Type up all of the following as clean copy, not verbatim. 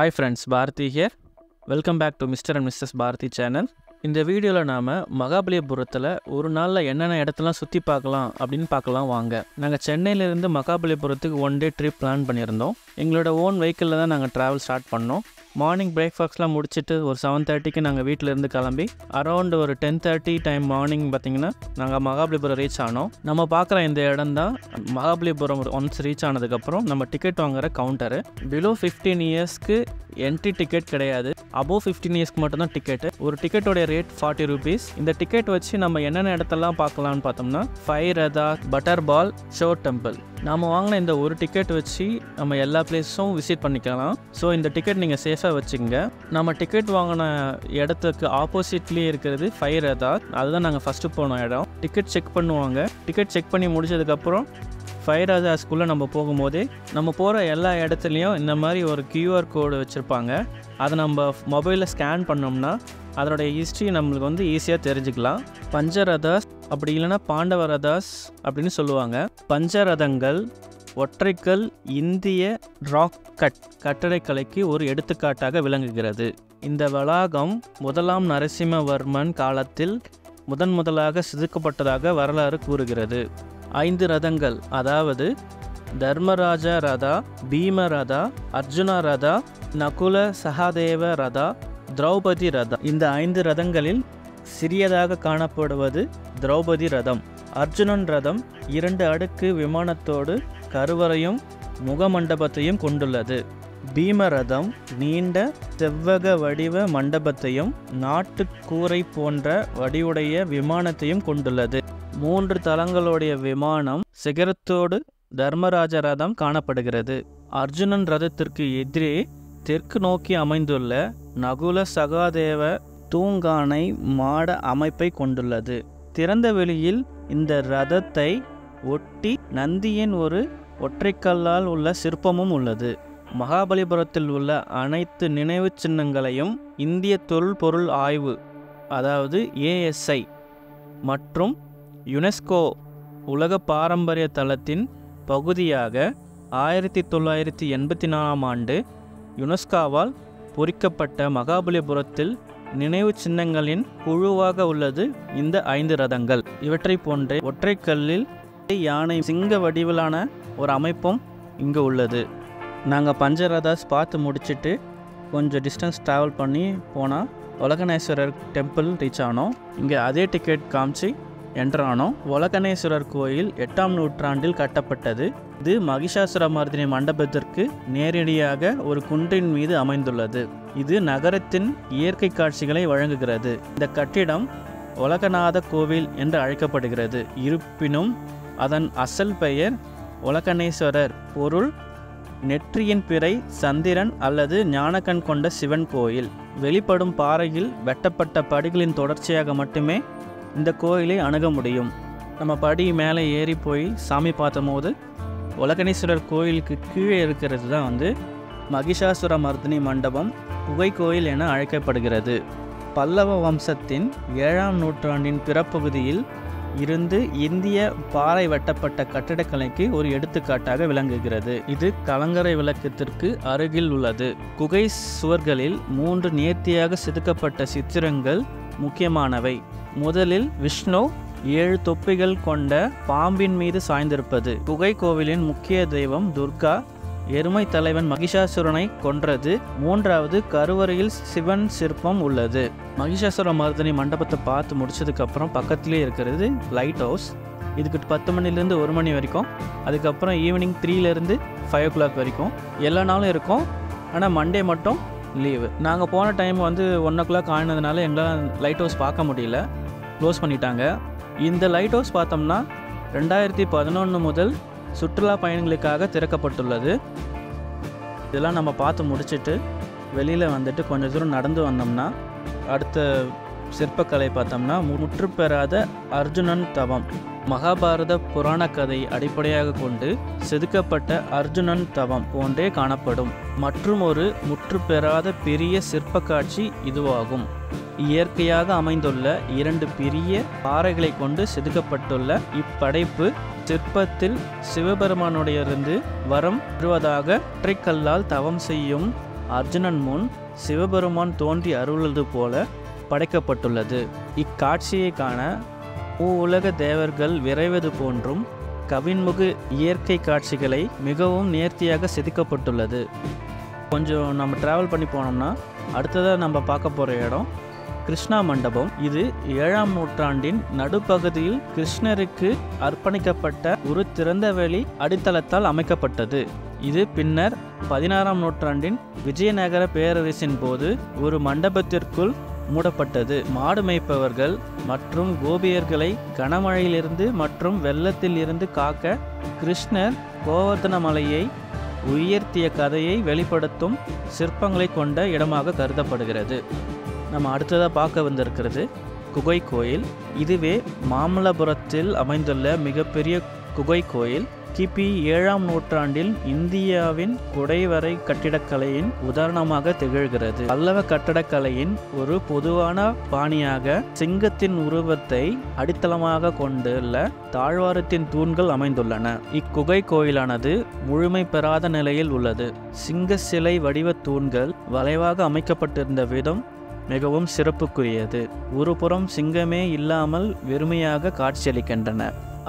Hi friends, Bharati here. Welcome back to Mr. and Mrs. Bharati channel. இந்த வீடியோவில் நாம் மகாபலிபுரத்தில் ஒரு நாளில் என்னென்ன இடத்தெல்லாம் சுற்றி பார்க்கலாம் அப்படின்னு பார்க்கலாம் வாங்க. நாங்கள் சென்னையிலேருந்து மகாபலிபுரத்துக்கு 1 day ட்ரிப் பிளான் பண்ணியிருந்தோம். எங்களோட ஓன் வெஹிக்கிளில் தான் நாங்கள் ட்ராவல் ஸ்டார்ட் பண்ணோம். மார்னிங் பிரேக்ஃபாஸ்ட்லாம் முடிச்சுட்டு ஒரு 7:30க்கு நாங்கள் வீட்டிலேருந்து கிளம்பி அரௌண்ட் ஒரு 10:30 டைம் மார்னிங் பார்த்திங்கன்னா நாங்கள் மகாபலிபுரம் ரீச் ஆனோம். நம்ம பார்க்குற இந்த இடம் தான் மகாபலிபுரம். ஒன்ஸ் ரீச் ஆனதுக்கப்புறம் நம்ம டிக்கெட் வாங்குகிற கவுண்டரு. பிலோ 15 இயர்ஸ்க்கு என்ட்ரி டிக்கெட் கிடையாது, அபோவ் 15 இயர்ஸ்க்கு மட்டும்தான் டிக்கெட்டு. ஒரு டிக்கெட்டோடைய ரேட் 40 rupees. இந்த டிக்கெட் வச்சு நம்ம என்னென்ன இடத்தெல்லாம் பார்க்கலான்னு பார்த்தோம்னா ஃபயர் ரதா, பட்டர் பால், ஷோர் டெம்பிள். நாம் வாங்கின இந்த ஒரு டிக்கெட் வச்சு நம்ம எல்லா பிளேஸும் விசிட் பண்ணிக்கலாம். ஸோ இந்த டிக்கெட் நீங்கள் சேஃபாக வச்சுங்க. நம்ம டிக்கெட் வாங்கின இடத்துக்கு ஆப்போசிட்லேயே இருக்கிறது ஃபயர் ரதா. அதுதான் நாங்கள் ஃபஸ்ட்டு போன இடம். டிக்கெட் செக் பண்ணுவாங்க. டிக்கெட் செக் பண்ணி முடிச்சதுக்கப்புறம் ஃபயர் ரதாஸ்குள்ளே நம்ம போகும்போதே நம்ம போகிற எல்லா இடத்துலையும் இந்த மாதிரி ஒரு QR கோடு வச்சுருப்பாங்க. அதை நம்ம மொபைலில் ஸ்கேன் பண்ணோம்னா அதனுடைய ஹிஸ்ட்ரி நம்மளுக்கு வந்து ஈஸியாக தெரிஞ்சுக்கலாம். பஞ்சரதாஸ் அப்படி இல்லைன்னா பாண்டவ ரதாஸ் அப்படின்னு சொல்லுவாங்க. பஞ்சரதங்கள் ஒற்றைக்கல் இந்திய ராக் கட்டடக்கலைக்கு ஒரு எடுத்துக்காட்டாக விளங்குகிறது. இந்த வளாகம் 1ஆம் நரசிம்மவர்மன் காலத்தில் முதலாக செதுக்கப்பட்டதாக வரலாறு கூறுகிறது. 5 ரதங்கள், அதாவது தர்மராஜ ரதா, பீம ரதா, அர்ஜுன ரதா, நகுல சகாதேவ ரதா, திரௌபதி ரதா. இந்த 5 ரதங்களில் சிறியதாக காணப்படுவது திரௌபதி ரதம். அர்ஜுனன் ரதம் 2 அடுக்கு விமானத்தோடு கருவறையும் முகமண்டபத்தையும் கொண்டுள்ளது. பீம ரதம் நீண்ட செவ்வக வடிவ மண்டபத்தையும் நாட்டுக்கூரை போன்ற வடிவுடைய விமானத்தையும் கொண்டுள்ளது. 3 தளங்களுடைய விமானம் சிகரத்தோடு தர்மராஜ ரதம் காணப்படுகிறது. அர்ஜுனன் ரதத்திற்கு எதிரே தெற்கு நோக்கி அமைந்துள்ள நகுல சகாதேவ தூங்கானை மாட அமைப்பை கொண்டுள்ளது. திறந்த வெளியில் இந்த ரதத்தை ஒட்டி நந்தியின் ஒரு ஒற்றைக்கல்லால் உள்ள சிற்பமும் உள்ளது. மகாபலிபுரத்தில் உள்ள அனைத்து நினைவு சின்னங்களையும் இந்திய தொல்பொருள் ஆய்வு, அதாவது ASI மற்றும் யுனெஸ்கோ உலக பாரம்பரிய தளத்தின் பகுதியாக 1984ஆம் ஆண்டு யுனெஸ்கோவால் பொறிக்கப்பட்ட மகாபலிபுரத்தில் நினைவு சின்னங்களின் குழுவாக உள்ளது இந்த 5 ரதங்கள். இவற்றை போன்றே ஒற்றைக்கல்லில் யானை சிங்க வடிவிலான ஒரு அமைப்பும் இங்கு உள்ளது. நாங்கள் பஞ்சரதாஸ் பார்த்து முடிச்சுட்டு கொஞ்சம் டிஸ்டன்ஸ் ட்ராவல் பண்ணி போனால் உலகநேஸ்வரர் டெம்பிள் ரீச் ஆனோம். இங்கே அதே டிக்கெட் காமிச்சு என்டர் ஆனோம். உலகநேஸ்வரர் கோயில் 8ஆம் நூற்றாண்டில் கட்டப்பட்டது. இது மகிஷாசுரமர்தினி மண்டபத்திற்கு நேரடியாக ஒரு குன்றின் மீது அமைந்துள்ளது. இது நகரத்தின் இயற்கை காட்சிகளை வழங்குகிறது. இந்த கட்டிடம் உலகநாத கோவில் என்று அழைக்கப்படுகிறது. இருப்பினும் அதன் அசல் பெயர் உலகநேஸ்வரர். பொருள் நெற்றியின் பிறை சந்திரன் அல்லது ஞானக்கண் கொண்ட சிவன் கோயில். வெளிப்படும் பாறையில் வெட்டப்பட்ட படிகளின் தொடர்ச்சியாக மட்டுமே இந்த கோயிலை அணுக முடியும். நம்ம படி மேலே ஏறி போய் சாமி பார்த்தபோது உலகநேஸ்வரர் கோயிலுக்கு கீழே இருக்கிறது தான் வந்து மகிஷாசுரமர்தினி மண்டபம் குகை கோயில் என அழைக்கப்படுகிறது. பல்லவ வம்சத்தின் 7ஆம் நூற்றாண்டின் பிறப்பகுதியில் இருந்து இந்திய பாறை வெட்டப்பட்ட கட்டிடக்கலைக்கு ஒரு எடுத்துக்காட்டாக விளங்குகிறது. இது கலங்கரை விளக்கத்திற்கு அருகில் உள்ளது. குகை சுவர்களில் 3 நேர்த்தியாக செதுக்கப்பட்ட சித்திரங்கள் முக்கியமானவை. முதலில் விஷ்ணு 7 தொப்பிகள் கொண்ட பாம்பின் மீது சாய்ந்திருப்பது. குகை கோவிலின் முக்கிய தெய்வம் துர்கா. எருமை தலைவன் மகிஷாசுரனை கொன்றது. 3வது கருவறையில் சிவன் சிற்பம் உள்ளது. மகிஷாசுரமர்தினி மண்டபத்தை பார்த்து முடிச்சதுக்கப்புறம் பக்கத்திலே இருக்கிறது லைட் ஹவுஸ். இதுக்கு 10 மணிலேருந்து 1 மணி வரைக்கும், அதுக்கப்புறம் ஈவினிங் 3லேருந்து 5 o'clock வரைக்கும் எல்லா நாளும் இருக்கும். ஆனால் மண்டே மட்டும் லீவு. நாங்கள் போன டைம் வந்து 1 o'clock ஆனதுனால எங்களால் லைட் ஹவுஸ் பார்க்க முடியல, க்ளோஸ் பண்ணிட்டாங்க. இந்த லைட் ஹவுஸ் பார்த்தோம்னா 2011 முதல் சுற்றுலா பயணிகளுக்காக திறக்கப்பட்டுள்ளது. இதெல்லாம் நம்ம பார்த்து முடிச்சுட்டு வெளியில் வந்துட்டு கொஞ்சம் தூரம் நடந்து வந்தோம்னா அடுத்த சிற்பக்கலை பார்த்தோம்னா முற்றுப்பெறாத அர்ஜுனன் தவம். மகாபாரத புராண கதை அடிப்படையாக கொண்டு செதுக்கப்பட்ட அர்ஜுனன் தவம் போன்றே காணப்படும் மற்றும் ஒரு முற்றுப்பெறாத பெரிய சிற்ப காட்சி இதுவாகும். இயற்கையாக அமைந்துள்ள 2 பெரிய பாறைகளை கொண்டு செதுக்கப்பட்டுள்ள இப்படைப்பு சிற்பத்தில் சிவபெருமானுடையிருந்து வரம் பெறுவதாக ஒற்றைக்கல்லால் தவம் செய்யும் அர்ஜுனன் முன் சிவபெருமான் தோன்றி அருள்வது போல படைக்கப்பட்டுள்ளது. இக்காட்சியை காண உலக தேவர்கள் விரைவது போன்றும் கவின்முகு இயற்கை காட்சிகளை மிகவும் நேர்த்தியாக செதுக்கப்பட்டுள்ளது. கொஞ்சம் நம்ம ட்ராவல் பண்ணி போனோம்னா அடுத்ததாக நம்ம பார்க்க போகிற இடம் கிருஷ்ணா மண்டபம். இது 7ஆம் நூற்றாண்டின் நடுப்பகுதியில் கிருஷ்ணருக்கு அர்ப்பணிக்கப்பட்ட ஒரு திறந்தவெளி அடித்தளத்தால் அமைக்கப்பட்டது. இது பின்னர் 16ஆம் நூற்றாண்டின் விஜயநகர பேரரசின் போது ஒரு மண்டபத்திற்குள் மூடப்பட்டது. மாடு மேய்ப்பவர்கள் மற்றும் கோபியர்களை கனமழையிலிருந்து மற்றும் வெள்ளத்தில் இருந்து காக்க கிருஷ்ணர் கோவர்தன மலையை உயர்த்திய கதையை வெளிப்படுத்தும் சிற்பங்களை கொண்ட இடமாக கருதப்படுகிறது. நம்ம அடுத்ததாக பார்க்க வந்திருக்கிறது குகை கோயில். இதுவே மாமல்லபுரத்தில் அமைந்துள்ள மிகப்பெரிய குகை கோயில். கிபி 7ஆம் நூற்றாண்டில் இந்தியாவின் குடைவரை கட்டிடக்கலையின் உதாரணமாக திகழ்கிறது. பல்லவ கட்டடக்கலையின் ஒரு பொதுவான பாணியாக சிங்கத்தின் உருவத்தை அடித்தளமாக கொண்டுள்ள தாழ்வாரத்தின் தூண்கள் அமைந்துள்ளன. இக்குகை கோயிலானது முழுமை பெறாத நிலையில் உள்ளது. சிங்க சிலை வடிவ தூண்கள் வளைவாக அமைக்கப்பட்டிருந்த விதம் மிகவும் சிறப்புக்குரியது. ஒரு புறம் சிங்கமே இல்லாமல் வெறுமையாக காட்சியளிக்கின்றன.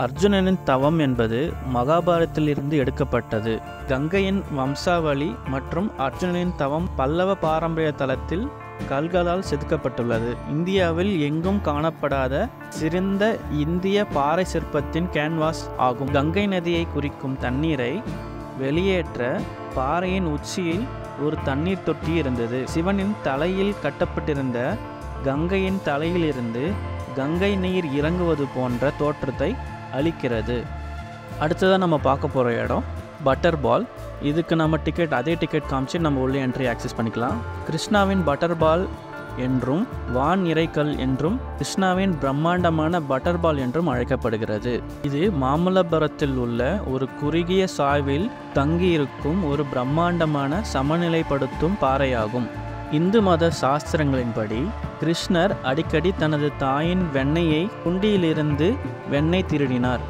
அர்ஜுனனின் தவம் என்பது மகாபாரதத்திலிருந்து எடுக்கப்பட்டது. கங்கையின் வம்சாவளி மற்றும் அர்ஜுனனின் தவம் பல்லவ பாரம்பரிய தளத்தில் கல்களால் செதுக்கப்பட்டுள்ளது. இந்தியாவில் எங்கும் காணப்படாத சிறந்த இந்திய பாறை சிற்பத்தின் கேன்வாஸ் ஆகும். கங்கை நதியை குறிக்கும் தண்ணீரை வெளியேற்ற பாறையின் உச்சியில் ஒரு தண்ணீர் தொட்டி இருந்தது. சிவனின் தலையில் கட்டப்பட்டிருந்த கங்கையின் தலையிலிருந்து கங்கை நீர் இறங்குவது போன்ற தோற்றத்தை அளிக்கிறது. அடுத்ததாக நம்ம பார்க்க போகிற இடம் பட்டர் பால். இதுக்கு நம்ம அதே டிக்கெட் காமிச்சு நம்ம உள்ளே என்ட்ரி ஆக்சஸ் பண்ணிக்கலாம். கிருஷ்ணாவின் பட்டர் பால் என்றும் வான் இறைக்கல் என்றும் கிருஷ்ணாவின் பிரம்மாண்டமான பட்டர் பால் என்றும் அழைக்கப்படுகிறது. இது மாமல்லபுரத்தில் உள்ள ஒரு குறுகிய சாய்வில் தங்கியிருக்கும் ஒரு பிரம்மாண்டமான சமநிலைப்படுத்தும் பாறையாகும். இந்து மத சாஸ்திரங்களின்படி கிருஷ்ணர் அடிக்கடி தனது தாயின் வெண்ணெயை குண்டியிலிருந்து வெண்ணெய் திருடினார்.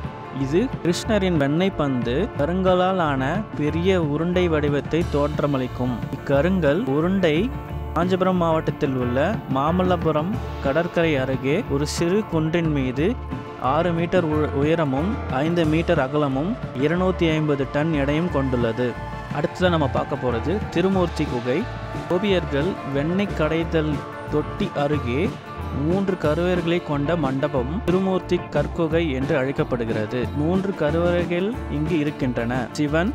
இது கிருஷ்ணரின் வெண்ணெய் பந்து கருங்கலால் ஆன பெரிய உருண்டை வடிவத்தை தோற்றமளிக்கும். இக்கருங்கல் உருண்டை காஞ்சிபுரம் மாவட்டத்தில் உள்ள மாமல்லபுரம் கடற்கரை அருகே ஒரு சிறு குன்றின் மீது 6 மீட்டர் உயரமும் 5 மீட்டர் அகலமும் 250 டன் எடையும் கொண்டுள்ளது. அடுத்ததாக நம்ம பார்க்க போகிறது திருமூர்த்தி குகை. கோபியர்கள் வெண்ணெய் கடைதல் தொட்டி அருகே 3 கருவறைகளை கொண்ட மண்டபம் திருமூர்த்தி கற்குகை என்று அழைக்கப்படுகிறது. 3 கருவறைகள் இங்கு இருக்கின்றன. சிவன்,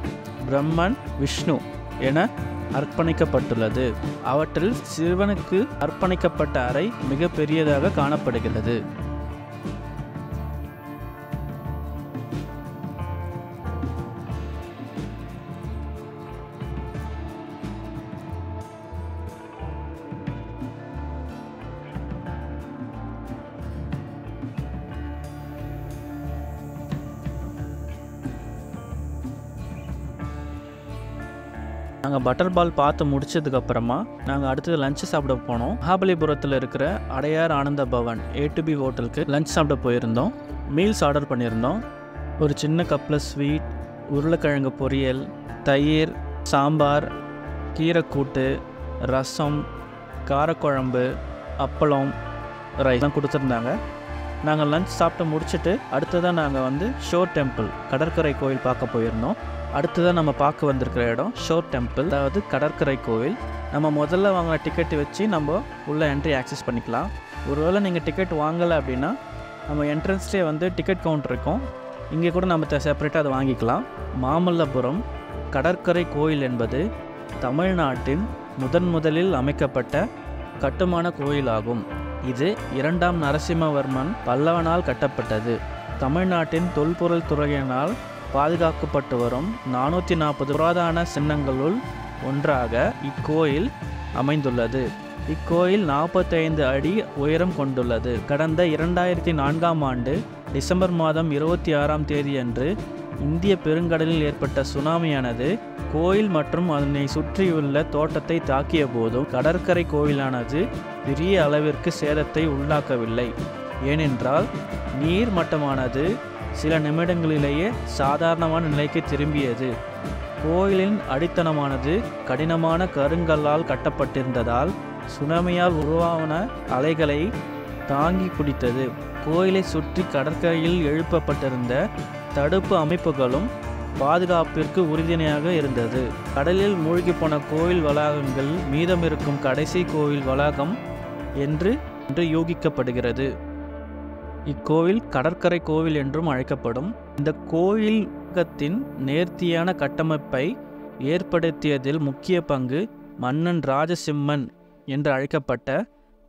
பிரம்மன், விஷ்ணு என அர்ப்பணிக்கப்பட்டுள்ளது. அவற்றில் சிவனுக்கு அர்ப்பணிக்கப்பட்ட அறை மிக பெரியதாக காணப்படுகிறது. நாங்கள் பட்டர் பால் பார்த்து முடிச்சதுக்கப்புறமா நாங்கள் அடுத்தது லஞ்சு சாப்பிட போனோம். மகாபலிபுரத்தில் இருக்கிற அடையார் ஆனந்த பவன் A2B ஹோட்டலுக்கு லஞ்ச் சாப்பிட போயிருந்தோம். மீல்ஸ் ஆர்டர் பண்ணியிருந்தோம். ஒரு சின்ன கப்பில் ஸ்வீட், உருளைக்கிழங்கு பொரியல், தயிர், சாம்பார், கீரைக்கூட்டு, ரசம், காரக்குழம்பு, அப்பளம், ரைஸ்லாம் கொடுத்துருந்தாங்க. நாங்கள் லஞ்ச் சாப்பிட்டு முடிச்சுட்டு அடுத்ததான் நாங்கள் ஷோர் டெம்பிள் கடற்கரை கோயில் பார்க்க போயிருந்தோம். அடுத்ததான் நம்ம பார்க்க வந்திருக்கிற இடம் ஷோர் டெம்பிள், அதாவது கடற்கரை கோவில். நம்ம முதல்ல வாங்கின டிக்கெட்டு வச்சு நம்ம உள்ள என்ட்ரி ஆக்சஸ் பண்ணிக்கலாம். ஒருவேளை நீங்கள் டிக்கெட் வாங்கலை அப்படின்னா நம்ம என்ட்ரன்ஸ்லேயே டிக்கெட் கவுண்டர் இருக்கும். இங்கே கூட நம்ம செப்பரேட்டாக அதை வாங்கிக்கலாம். மாமல்லபுரம் கடற்கரை கோயில் என்பது தமிழ்நாட்டின் முதலில் அமைக்கப்பட்ட கட்டுமான கோயிலாகும். இது 2ஆம் நரசிம்மவர்மன் பல்லவனால் கட்டப்பட்டது. தமிழ்நாட்டின் தொல்பொருள் துறையினால் பாதுகாக்கப்பட்டு வரும் 440 புராதன சின்னங்களுள் ஒன்றாக இக்கோயில் அமைந்துள்ளது. இக்கோயில் 45 அடி உயரம் கொண்டுள்ளது. கடந்த 2004ஆம் ஆண்டு டிசம்பர் மாதம் 26ஆம் தேதியன்று இந்திய பெருங்கடலில் ஏற்பட்ட சுனாமியானது கோயில் மற்றும் அதனை சுற்றியுள்ள தோட்டத்தை தாக்கிய போதும் கடற்கரை கோயிலானது பெரிய அளவிற்கு சேதத்தை உள்ளாக்கவில்லை. ஏனென்றால் நீர் மட்டமானது சில நிமிடங்களிலேயே சாதாரணமான நிலைக்கு திரும்பியது. கோயிலின் அடித்தளமானது கடினமான கருங்கல்லால் கட்டப்பட்டிருந்ததால் சுனாமியால் உருவான அலைகளை தாங்கி பிடித்தது. கோயிலை சுற்றி கடற்கரையில் எழுப்பப்பட்டிருந்த தடுப்பு அமைப்புகளும் பாதுகாப்பிற்கு உறுதுணையாக இருந்தது. கடலில் மூழ்கி போன கோயில் வளாகங்கள் மீதமிருக்கும் கடைசி கோயில் வளாகம் என்று யூகிக்கப்படுகிறது. இக்கோவில் கடற்கரை கோவில் என்றும் அழைக்கப்படும். இந்த கோயிலகத்தின் நேர்த்தியான கட்டமைப்பை ஏற்படுத்தியதில் முக்கிய பங்கு மன்னன் ராஜசிம்மன் என்று அழைக்கப்பட்ட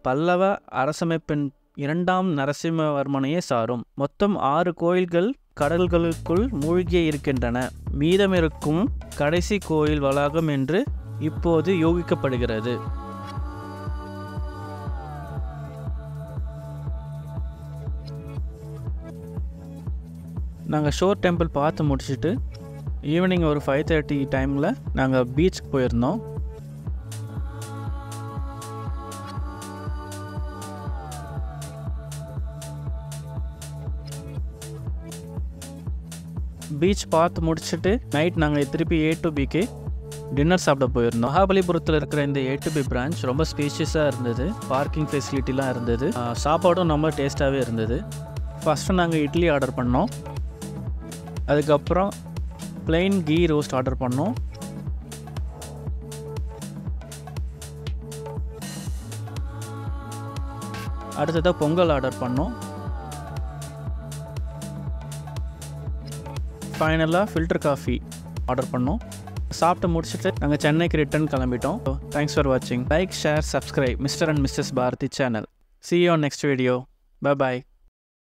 பல்லவ அரசமைப்பின் 2ஆம் நரசிம்மவர்மனையே சாரும். மொத்தம் 6 கோயில்கள் கடல்களுக்குள் மூழ்கியே இருக்கின்றன. மீதமிருக்கும் கடைசி கோயில் வளாகம் என்று இப்போது யூகிக்கப்படுகிறது. நாங்கள் ஷோர் டெம்பிள் பார்த்து முடிச்சுட்டு ஈவினிங் ஒரு 5:30 டைமில் நாங்கள் பீச்சுக்கு போயிருந்தோம். பீச் பார்த்து முடிச்சுட்டு நைட் நாங்கள் திருப்பி A to BK டின்னர் சாப்பிட போயிருந்தோம். மகாபலிபுரத்தில் இருக்கிற இந்த A to B பிரான்ச் ரொம்ப ஸ்பேஷியஸாக இருந்தது. பார்க்கிங் ஃபெசிலிட்டிலாம் இருந்தது. சாப்பாடும் ரொம்ப டேஸ்ட்டாகவே இருந்தது. ஃபஸ்ட்டு நாங்கள் இட்லி ஆர்டர் பண்ணோம். அதுக்கப்புறம் பிளெயின் கீ ரோஸ்ட் ஆர்டர் பண்ணோம். அடுத்ததாக பொங்கல் ஆர்டர் பண்ணோம். ஃபைனலாக ஃபில்டர் காஃபி ஆர்டர் பண்ணோம். சாப்பிட்டு முடிச்சுட்டு நாங்கள் சென்னைக்கு ரிட்டர்ன் கிளம்பிட்டோம். தேங்க்ஸ் ஃபார் வாட்சிங். Like, share, subscribe mister and missus Bharathi channel. See you on next video. Bye bye.